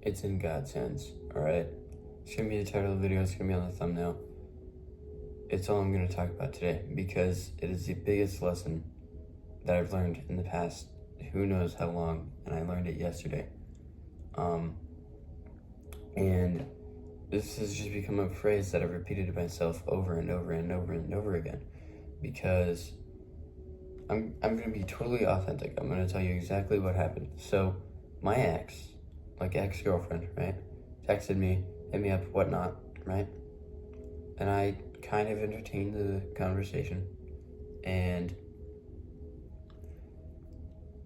It's in God's hands, alright? It's gonna be the title of the video, it's gonna be on the thumbnail. It's all I'm gonna talk about today because it is the biggest lesson that I've learned in the past who knows how long, and I learned it yesterday. And this has just become a phrase that I've repeated to myself over and over and over and over again because I'm gonna be totally authentic. I'm gonna tell you exactly what happened. So my ex-girlfriend, right, texted me, hit me up, whatnot, right? And I kind of entertained the conversation, and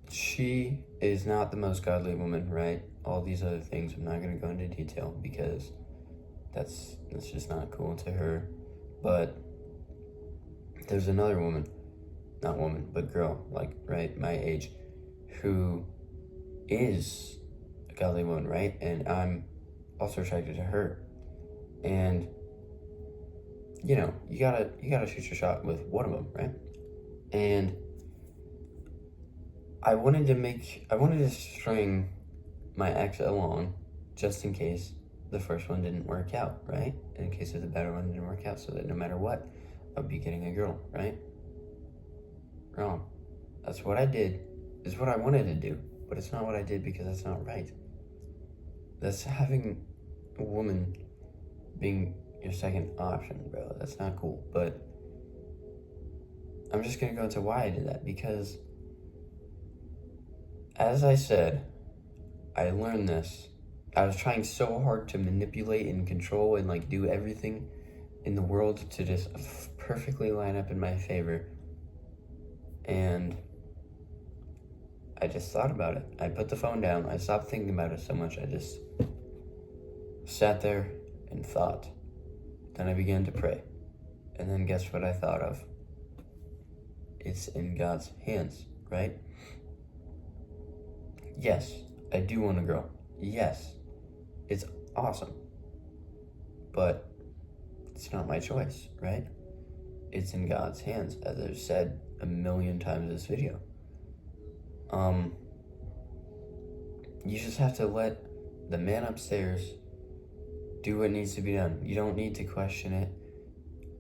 she is not the most godly woman, right? All these other things, I'm not gonna go into detail because that's just not cool to her. But there's another woman, not woman, but girl, like, right, my age, who is a godly woman, right? And I'm also attracted to her. And you know, you gotta shoot your shot with one of them, right? And I wanted to string my ex along just in case the first one didn't work out, right? In case of the better one didn't work out, so that no matter what, I'd be getting a girl, right? Wrong. That's what I did. It's what I wanted to do, but it's not what I did because that's not right. That's having a woman being your second option, bro. That's not cool. But I'm just gonna go into why I did that because, as I said, I learned this. I was trying so hard to manipulate and control and like do everything in the world to just perfectly line up in my favor. And I just thought about it. I put the phone down. I stopped thinking about it so much. I just sat there and thought. Then I began to pray. And then guess what I thought of? It's in God's hands, right? Yes, I do want a girl. Yes, it's awesome. But it's not my choice, right? It's in God's hands, as I've said a million times in this video. You just have to let the man upstairs do what needs to be done. You don't need to question it.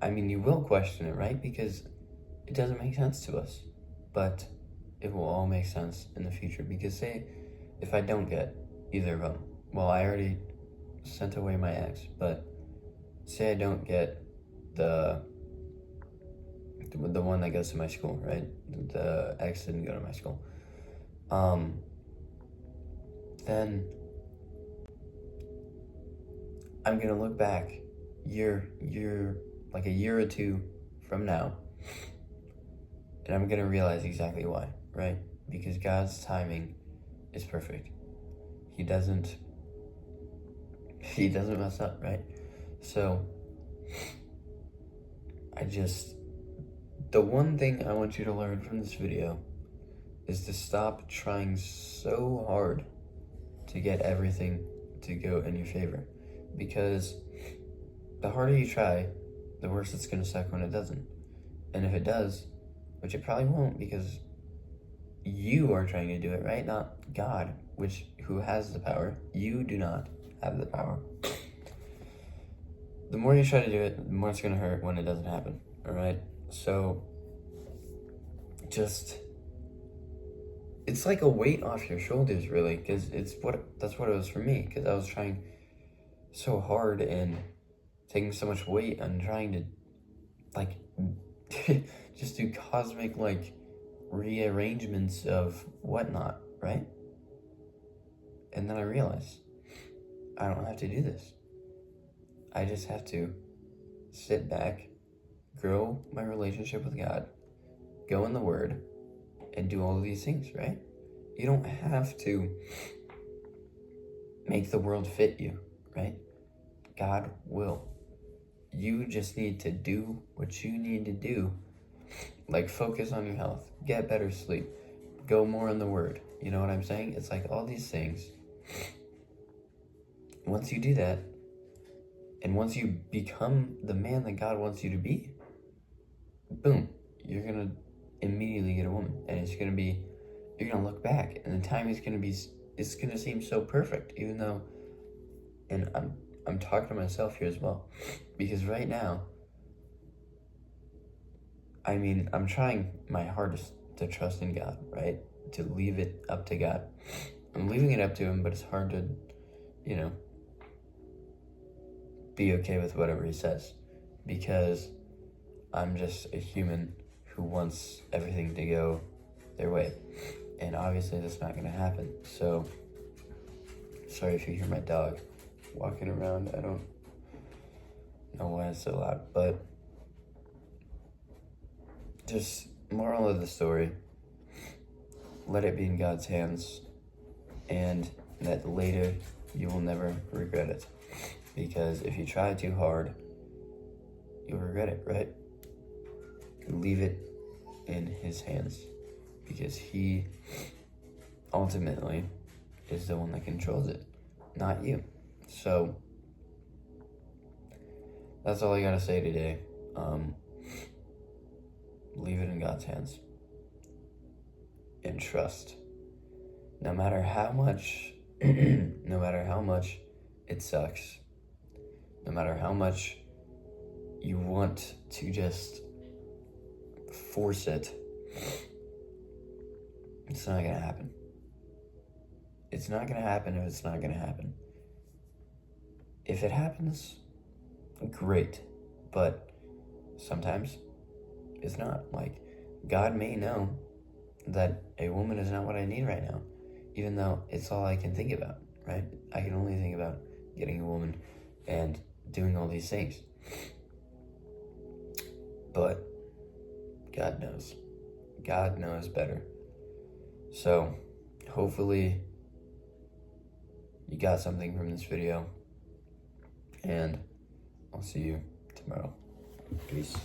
I mean, you will question it, right? Because it doesn't make sense to us. But it will all make sense in the future. Because say, if I don't get either of them, well, I already sent away my ex, but say I don't get the one that goes to my school, right? The ex didn't go to my school. Then I'm gonna look back like a year or two from now, and I'm gonna realize exactly why, right? Because God's timing is perfect. He doesn't mess up, right? So the one thing I want you to learn from this video is to stop trying so hard to get everything to go in your favor. Because the harder you try, the worse it's gonna suck when it doesn't. And if it does, which it probably won't because you are trying to do it, right? Not God, who has the power. You do not have the power. The more you try to do it, the more it's gonna hurt when it doesn't happen, all right? So it's like a weight off your shoulders, really, because that's what it was for me, because I was trying so hard and taking so much weight on trying to like just do cosmic like rearrangements of whatnot, right? And then I realized I don't have to do this. I just have to sit back, grow my relationship with God, go in the Word, and do all of these things, right? You don't have to make the world fit you, right? God will. You just need to do what you need to do. Like focus on your health, get better sleep, go more in the Word. You know what I'm saying? It's like all these things. Once you do that, and once you become the man that God wants you to be, boom, you're gonna immediately get a woman. And you're gonna look back, and the timing is gonna seem so perfect, even though And I'm talking to myself here as well, because right now, I mean, I'm trying my hardest to trust in God, right? To leave it up to God. I'm leaving it up to Him, but it's hard to, you know, be okay with whatever He says, because I'm just a human who wants everything to go their way. And obviously that's not gonna happen. So, sorry if you hear my dog walking around. I don't know why it's so loud, but just moral of the story, let it be in God's hands, and that later you will never regret it. Because if you try too hard, you'll regret it, right? Leave it in His hands, because He ultimately is the one that controls it, not you. So that's all I gotta say today. Leave it in God's hands and trust. No matter how much no matter how much it sucks, no matter how much you want to just force it, it's not gonna happen. It's not gonna happen if it's not gonna happen. If it happens, great, but sometimes it's not. Like, God may know that a woman is not what I need right now, even though it's all I can think about, right? I can only think about getting a woman and doing all these things. But God knows. God knows better. So, hopefully you got something from this video, and I'll see you tomorrow. Peace.